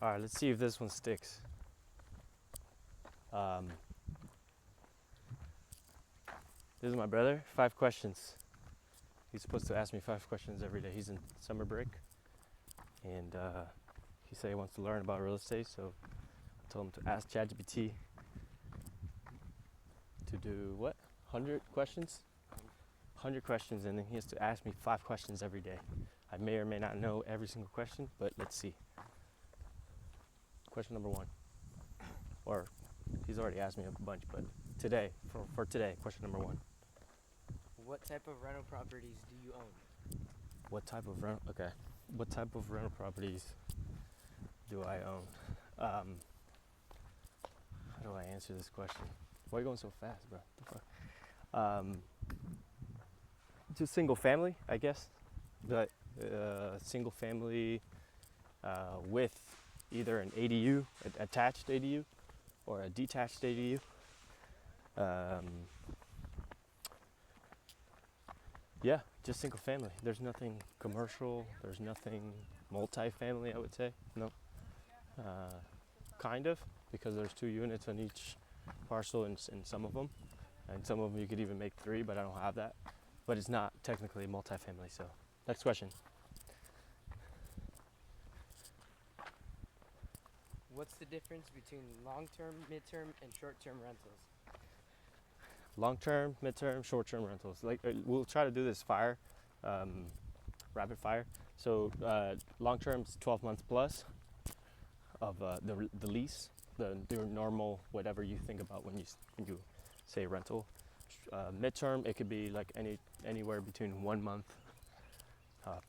All right, let's see if this one sticks. This is my brother. 5 questions. He's supposed to ask me 5 questions every day. He's in summer break, and he said he wants to learn about real estate. So I told him to ask ChatGPT to do what? 100 questions? 100 questions, and then he has to ask me 5 questions every day. I may or may not know every single question, but let's see. Question number 1. Or he's already asked me a bunch, but today, for today, question number 1. What type of rental properties do you own? What type of rental? Okay. What type of rental properties do I own? How do I answer this question? Why are you going so fast, bro? The fuck? Just single family, I guess. But single family with either an ADU, an attached ADU, or a detached ADU. Yeah, just single family. There's nothing commercial. There's nothing multi-family, I would say. No. Kind of, because there's 2 units on each parcel in some of them. And some of them you could even make 3, but I don't have that. But it's not technically multi-family, so. Next question. What's the difference between long-term, mid-term, and short-term rentals? Long-term, mid-term, short-term rentals. Like we'll try to do this rapid fire. So long-term is 12 months plus of the lease, the normal whatever you think about when you say rental. Mid-term, it could be like anywhere between 1 month,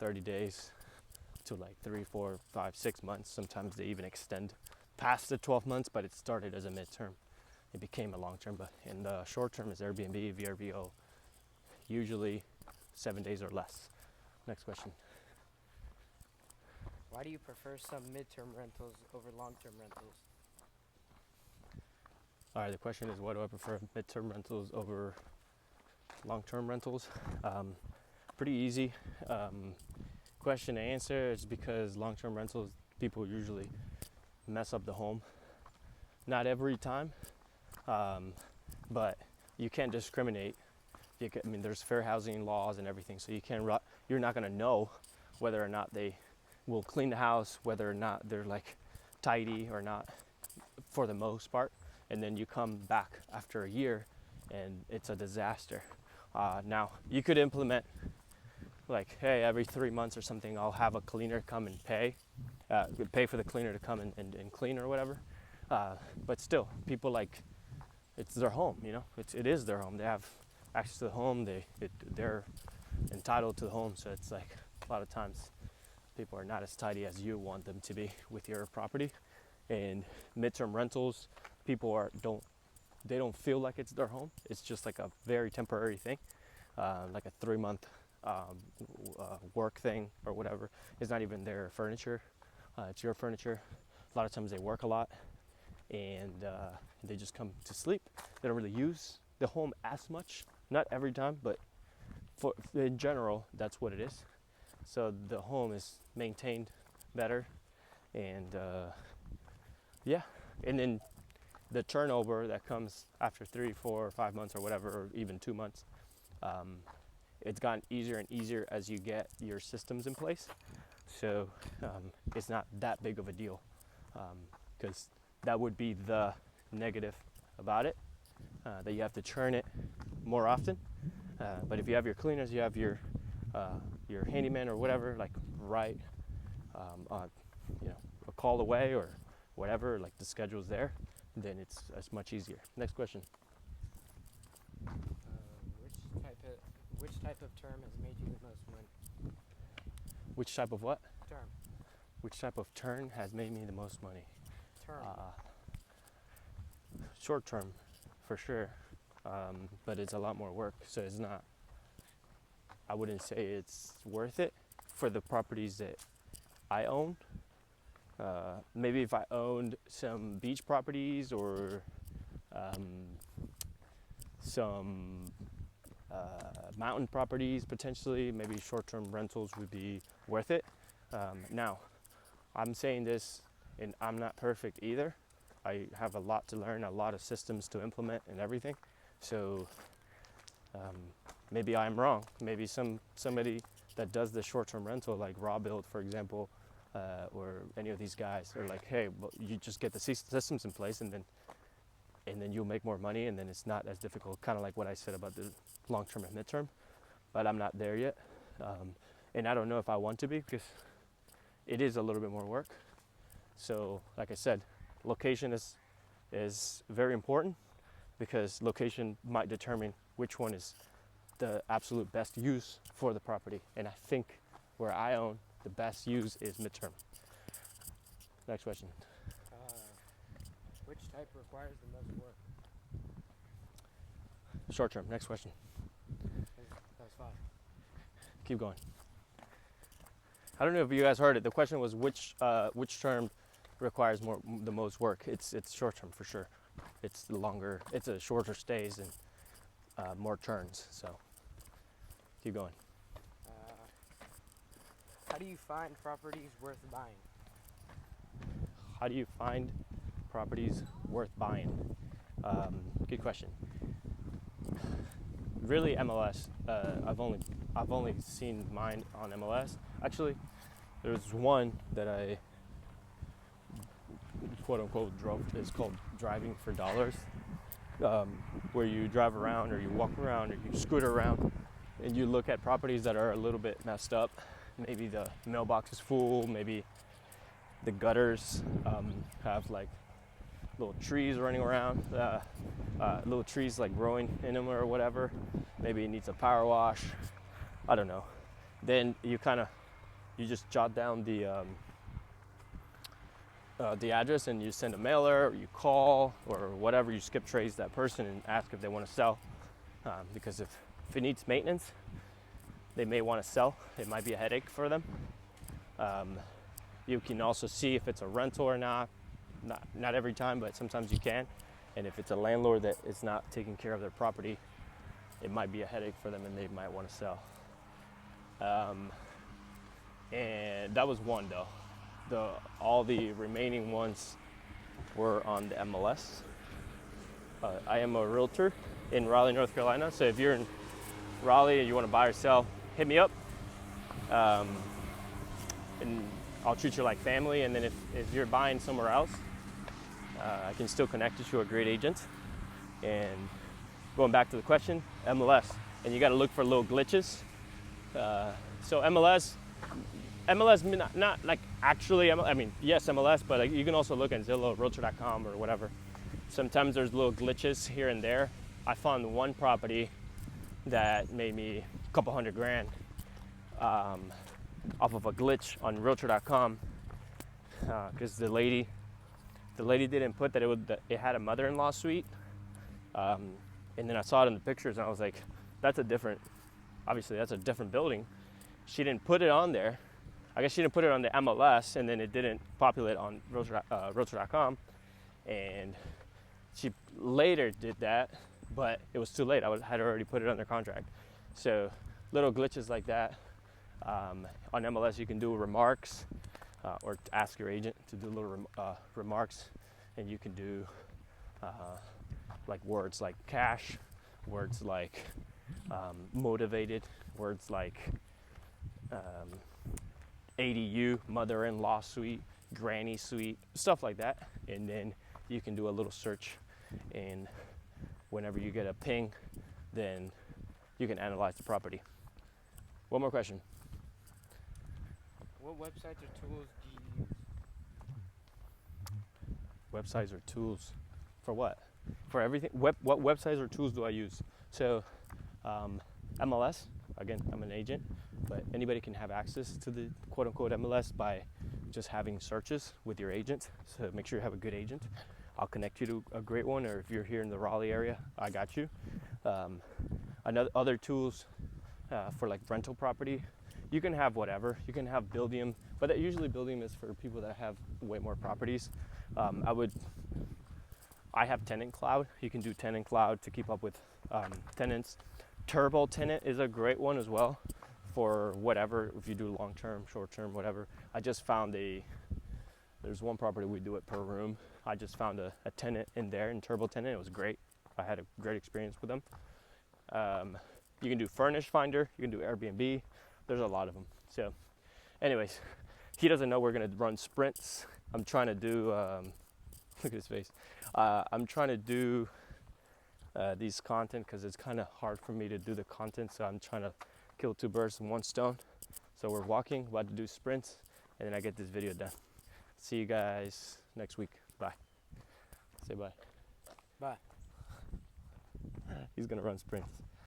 30 days, to like 3, 4, 5, 6 months. Sometimes they even extend past the 12 months, but it started as a mid-term. It became a long-term, but in the short-term is Airbnb, VRBO, usually 7 days or less. Next question. Why do you prefer some mid-term rentals over long-term rentals? All right, the question is, why do I prefer mid-term rentals over long-term rentals? Pretty easy question to answer. It's because long-term rentals, people usually mess up the home. Not every time, but you can't discriminate. There's fair housing laws and everything, so you're not going to know whether or not they will clean the house, whether or not they're like tidy or not, for the most part. And then you come back after a year, and it's a disaster. Now you could implement like, hey, every 3 months or something, I'll have a cleaner come and pay for the cleaner to come and clean or whatever. But still, people it's their home, it is their home. They have access to the home. They're entitled to the home. So it's like a lot of times people are not as tidy as you want them to be with your property. And midterm rentals, people don't feel like it's their home. It's just like a very temporary thing, like a 3-month work thing or whatever. It's not even their furniture. It's your furniture. A lot of times they work a lot, and they just come to sleep. They don't really use the home as much. Not every time, but in general, that's what it is. So the home is maintained better, and yeah. And then the turnover that comes after 3, 4, 5 months or whatever, or even 2 months, it's gotten easier and easier as you get your systems in place. So it's not that big of a deal, because that would be the negative about it, that you have to churn it more often. But if you have your cleaners, you have your handyman or whatever, like right, a call away or whatever, like the schedule's there, then it's much easier. Next question. Which type of term has made you the most money? Which type of what? Term. Which type of term has made me the most money? Term. Short term, for sure, but it's a lot more work. So it's not. I wouldn't say it's worth it for the properties that I own. Maybe if I owned some beach properties or some mountain properties, potentially, maybe short-term rentals would be worth it. Now, I'm saying this and I'm not perfect either. I have a lot to learn, a lot of systems to implement and everything. So maybe I'm wrong. Maybe somebody that does the short-term rental, like Raw Build, for example, or any of these guys, are like, hey, well, you just get the systems in place, and then you'll make more money, and then it's not as difficult. Kind of like what I said about the long-term and mid-term, but I'm not there yet, and I don't know if I want to be, because it is a little bit more work. So, like I said, location is very important, because location might determine which one is the absolute best use for the property. And I think where I own, the best use is midterm. Next question. Which type requires the most work? Short term. Next question. That was 5. Keep going. I don't know if you guys heard it. The question was which term requires the most work. It's short term for sure. It's longer. It's a shorter stays and more turns. So keep going. How do you find properties worth buying? How do you find properties worth buying? Good question. Really, MLS. I've only seen mine on MLS. Actually, there was one that I quote unquote drove. It's called Driving for Dollars, where you drive around, or you walk around, or you scooter around, and you look at properties that are a little bit messed up. Maybe the mailbox is full. Maybe the gutters have like little trees running around, little trees like growing in them or whatever. Maybe it needs a power wash. I don't know. Then you just jot down the address, and you send a mailer, or you call, or whatever. You skip trace that person and ask if they want to sell, because if it needs maintenance, they may want to sell. It might be a headache for them. You can also see if it's a rental or not. Not every time, but sometimes you can. And if it's a landlord that is not taking care of their property, it might be a headache for them, and they might want to sell. And that was one though. All the remaining ones were on the MLS. I am a realtor in Raleigh, North Carolina. So if you're in Raleigh and you want to buy or sell, hit me up. And I'll treat you like family. And then if you're buying somewhere else, I can still connect you to a great agent. And going back to the question, MLS. And you got to look for little glitches. So MLS not like actually, I mean, yes, MLS, but like you can also look at Zillow, Realtor.com, or whatever. Sometimes there's little glitches here and there. I found one property that made me a couple $100,000 off of a glitch on Realtor.com, because the lady didn't put that it had a mother-in-law suite, and then I saw it in the pictures, and I was like, obviously that's a different building. She didn't put it on there. I guess she didn't put it on the MLS, and then it didn't populate on Realtor.com, and she later did that, but it was too late. I had already put it under contract. So little glitches like that. On MLS, you can do remarks, or ask your agent to do little remarks, and you can do like words like cash, words like motivated, words like ADU, mother-in-law suite, granny suite, stuff like that. And then you can do a little search, and whenever you get a ping, then you can analyze the property. One more question. What websites or tools do you use? Websites or tools for what? For everything. What websites or tools do I use? So MLS, again, I'm an agent, but anybody can have access to the quote-unquote MLS by just having searches with your agent. So make sure you have a good agent. I'll connect you to a great one, or if you're here in the Raleigh area, I got you. Other tools for like rental property, you can have whatever. You can have Buildium, but usually Buildium is for people that have way more properties. I have Tenant Cloud. You can do Tenant Cloud to keep up with tenants. Turbo Tenant is a great one as well for whatever, if you do long-term, short-term, whatever. I just found there's There's one property we do it per room. I just found a tenant in there, in turbo tenant. It was great. I had a great experience with them. You can do Furnish Finder, you can do Airbnb. There's a lot of them. So anyways, he doesn't know we're gonna run sprints. I'm trying to do, look at his face. I'm trying to do these content because it's kind of hard for me to do the content. So I'm trying to kill two birds with one stone. So we're walking, about to do sprints, and then I get this video done. See you guys next week. Bye. Say bye. Bye. He's gonna run sprints.